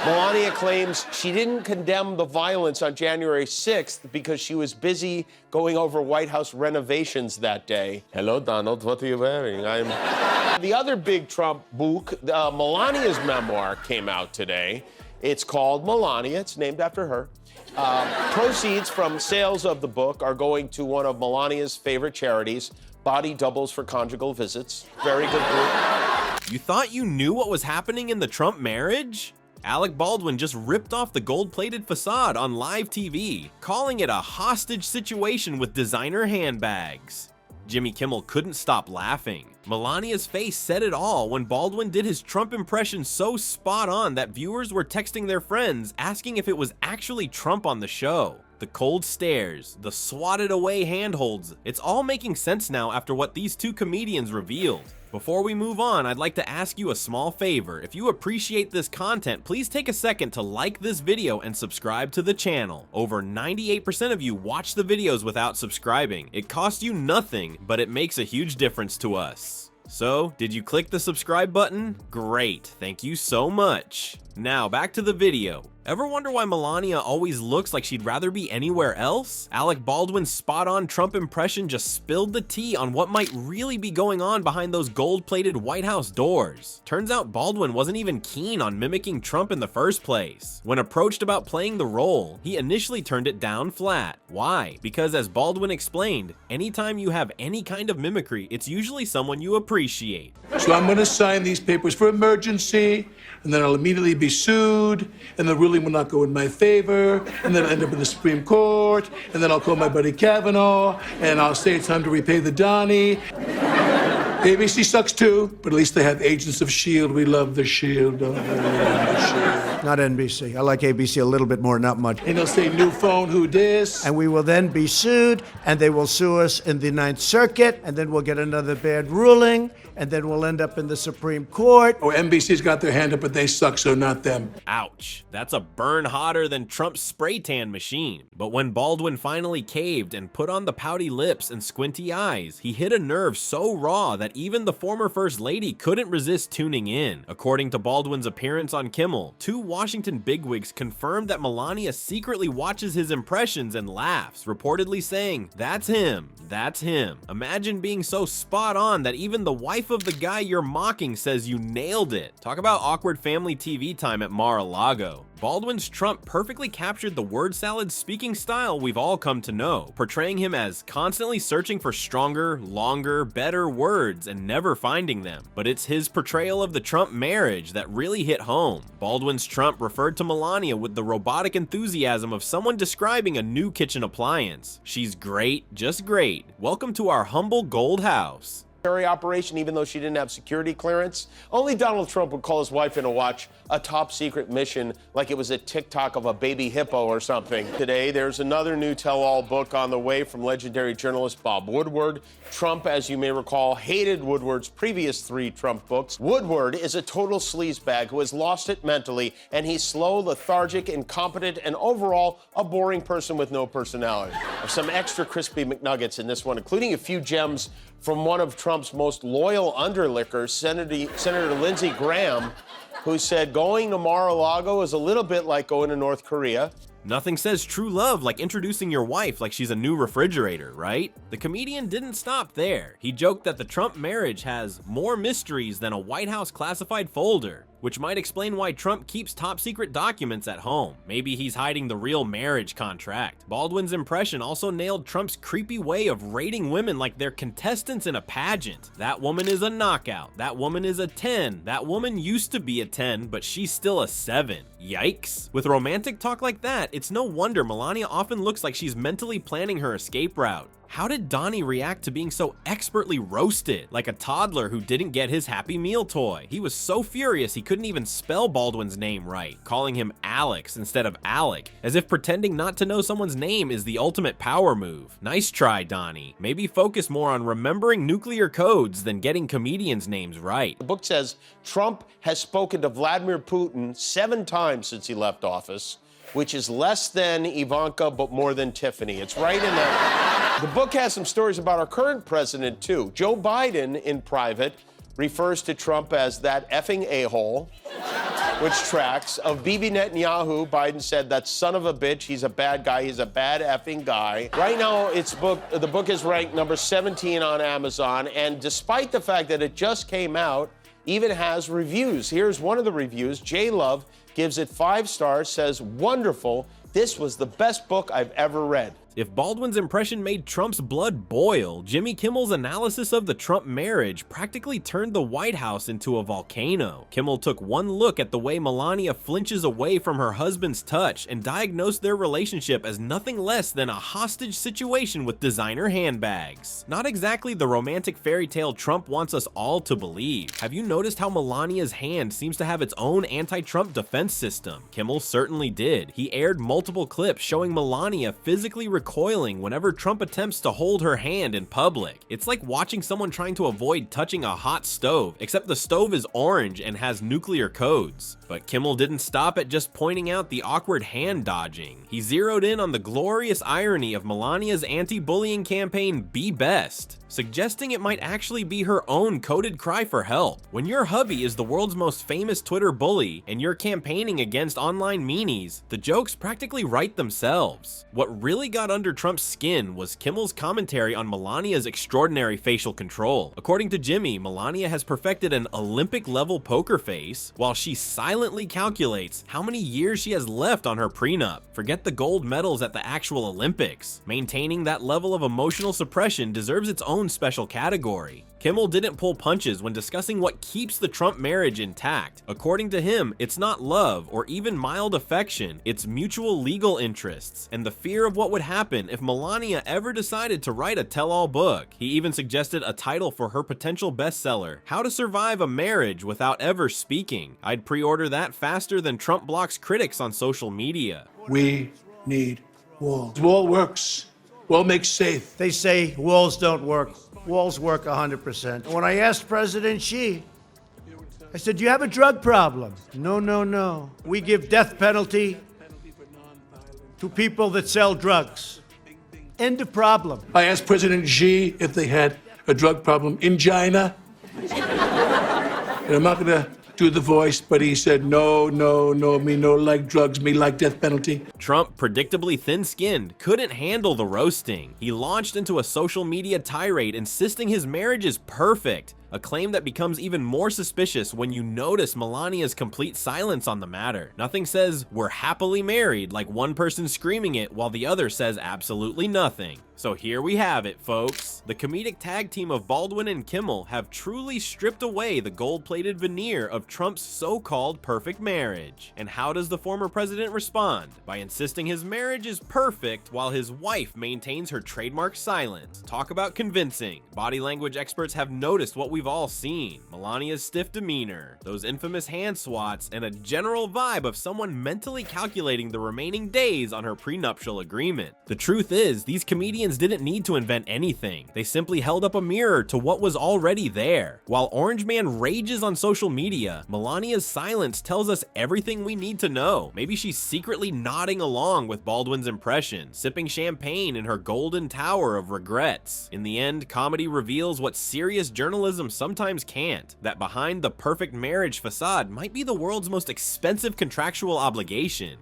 Melania claims she didn't condemn the violence on January 6th because she was busy going over White House renovations that day. Hello, Donald, what are you wearing? The other big Trump book, Melania's memoir, came out today. It's called Melania. It's named after her. Proceeds from sales of the book are going to one of Melania's favorite charities, Body Doubles for Conjugal Visits. Very good book. You thought you knew what was happening in the Trump marriage? Alec Baldwin just ripped off the gold-plated facade on live TV, calling it a hostage situation with designer handbags. Jimmy Kimmel couldn't stop laughing. Melania's face said it all when Baldwin did his Trump impression so spot on that viewers were texting their friends asking if it was actually Trump on the show. The cold stares, the swatted-away handholds, it's all making sense now after what these two comedians revealed. Before we move on, I'd like to ask you a small favor. If you appreciate this content, please take a second to like this video and subscribe to the channel. Over 98% of you watch the videos without subscribing. It costs you nothing, but it makes a huge difference to us. So, did you click the subscribe button? Great, thank you so much. Now, back to the video. Ever wonder why Melania always looks like she'd rather be anywhere else? Alec Baldwin's spot-on Trump impression just spilled the tea on what might really be going on behind those gold-plated White House doors. Turns out Baldwin wasn't even keen on mimicking Trump in the first place. When approached about playing the role, he initially turned it down flat. Why? Because as Baldwin explained, anytime you have any kind of mimicry, it's usually someone you appreciate. So I'm going to sign these papers for emergency, and then I'll immediately be sued, and the ruling will not go in my favor, and then I'll end up in the Supreme Court, and then I'll call my buddy Kavanaugh, and I'll say it's time to repay the Donnie. ABC sucks too, but at least they have Agents of S.H.I.E.L.D. We love the S.H.I.E.L.D., don't we? We love the S.H.I.E.L.D. Not NBC. I like ABC a little bit more, not much. And they'll say, new phone, who dis? And we will then be sued, and they will sue us in the Ninth Circuit, and then we'll get another bad ruling, and then we'll end up in the Supreme Court. Oh, NBC's got their hand up, but they suck, so not them. Ouch. That's a burn hotter than Trump's spray tan machine. But when Baldwin finally caved and put on the pouty lips and squinty eyes, he hit a nerve so raw that even the former First Lady couldn't resist tuning in. According to Baldwin's appearance on Kimmel, two Washington bigwigs confirmed that Melania secretly watches his impressions and laughs, reportedly saying, "That's him, that's him." Imagine being so spot on that even the wife of the guy you're mocking says you nailed it. Talk about awkward family TV time at Mar-a-Lago. Baldwin's Trump perfectly captured the word salad speaking style we've all come to know, portraying him as constantly searching for stronger, longer, better words and never finding them. But it's his portrayal of the Trump marriage that really hit home. Baldwin's Trump referred to Melania with the robotic enthusiasm of someone describing a new kitchen appliance. She's great, just great. Welcome to our humble gold house. Operation, even though she didn't have security clearance. Only Donald Trump would call his wife in to watch a top secret mission like it was a TikTok of a baby hippo or something. Today, there's another new tell-all book on the way from legendary journalist Bob Woodward. Trump, as you may recall, hated Woodward's previous 3 Trump books. Woodward is a total sleazebag who has lost it mentally, and he's slow, lethargic, incompetent, and overall a boring person with no personality. There's some extra crispy McNuggets in this one, including a few gems from one of Trump's most loyal underlickers, Senator Lindsey Graham, who said going to Mar-a-Lago is a little bit like going to North Korea. Nothing says true love like introducing your wife like she's a new refrigerator, right? The comedian didn't stop there. He joked that the Trump marriage has more mysteries than a White House classified folder, which might explain why Trump keeps top secret documents at home. Maybe he's hiding the real marriage contract. Baldwin's impression also nailed Trump's creepy way of rating women like they're contestants in a pageant. That woman is a knockout. That woman is a 10. That woman used to be a 10, but she's still a 7. Yikes. With romantic talk like that, it's no wonder Melania often looks like she's mentally planning her escape route. How did Donnie react to being so expertly roasted, like a toddler who didn't get his Happy Meal toy? He was so furious he couldn't even spell Baldwin's name right, calling him Alex instead of Alec, as if pretending not to know someone's name is the ultimate power move. Nice try, Donnie. Maybe focus more on remembering nuclear codes than getting comedians' names right. The book says Trump has spoken to Vladimir Putin 7 times since he left office, which is less than Ivanka, but more than Tiffany. It's right in there. The book has some stories about our current president, too. Joe Biden, in private, refers to Trump as that effing a-hole. which tracks, of Bibi Netanyahu. Biden said, that son of a bitch, he's a bad guy, he's a bad effing guy. Right now, the book is ranked number 17 on Amazon, and despite the fact that it just came out, even has reviews. Here's one of the reviews. J Love gives it 5 stars, says, wonderful. This was the best book I've ever read. If Baldwin's impression made Trump's blood boil, Jimmy Kimmel's analysis of the Trump marriage practically turned the White House into a volcano. Kimmel took one look at the way Melania flinches away from her husband's touch and diagnosed their relationship as nothing less than a hostage situation with designer handbags. Not exactly the romantic fairy tale Trump wants us all to believe. Have you noticed how Melania's hand seems to have its own anti-Trump defense system? Kimmel certainly did. He aired multiple clips showing Melania physically recoiling whenever Trump attempts to hold her hand in public. It's like watching someone trying to avoid touching a hot stove, except the stove is orange and has nuclear codes. But Kimmel didn't stop at just pointing out the awkward hand dodging. He zeroed in on the glorious irony of Melania's anti-bullying campaign Be Best, suggesting it might actually be her own coded cry for help. When your hubby is the world's most famous Twitter bully and you're campaigning against online meanies, the jokes practically write themselves. What really got under Trump's skin was Kimmel's commentary on Melania's extraordinary facial control. According to Jimmy, Melania has perfected an Olympic-level poker face while she silently calculates how many years she has left on her prenup. Forget the gold medals at the actual Olympics. Maintaining that level of emotional suppression deserves its own special category. Kimmel didn't pull punches when discussing what keeps the Trump marriage intact. According to him, it's not love or even mild affection, it's mutual legal interests and the fear of what would happen if Melania ever decided to write a tell-all book. He even suggested a title for her potential bestseller, How to Survive a Marriage Without Ever Speaking. I'd pre-order that faster than Trump blocks critics on social media. We need walls. Wall works. Wall makes safe. They say walls don't work. Walls work 100%. When I asked President Xi, I said, do you have a drug problem? No, no, no. We give death penalty to people that sell drugs. End of problem. I asked President Xi if they had a drug problem in China. And I'm not going to do the voice, but he said, no, no, no, me no like drugs, me like death penalty. Trump, predictably thin-skinned, couldn't handle the roasting. He launched into a social media tirade insisting his marriage is perfect, a claim that becomes even more suspicious when you notice Melania's complete silence on the matter. Nothing says, we're happily married, like one person screaming it while the other says absolutely nothing. So here we have it, folks. The comedic tag team of Baldwin and Kimmel have truly stripped away the gold-plated veneer of Trump's so-called perfect marriage. And how does the former president respond? By insisting his marriage is perfect while his wife maintains her trademark silence. Talk about convincing. Body language experts have noticed what we've all seen. Melania's stiff demeanor, those infamous hand swats, and a general vibe of someone mentally calculating the remaining days on her prenuptial agreement. The truth is, these comedians didn't need to invent anything. They simply held up a mirror to what was already there. While Orange Man rages on social media, Melania's silence tells us everything we need to know. Maybe she's secretly nodding along with Baldwin's impression, sipping champagne in her golden tower of regrets. In the end, comedy reveals what serious journalism sometimes can't, that behind the perfect marriage facade might be the world's most expensive contractual obligation.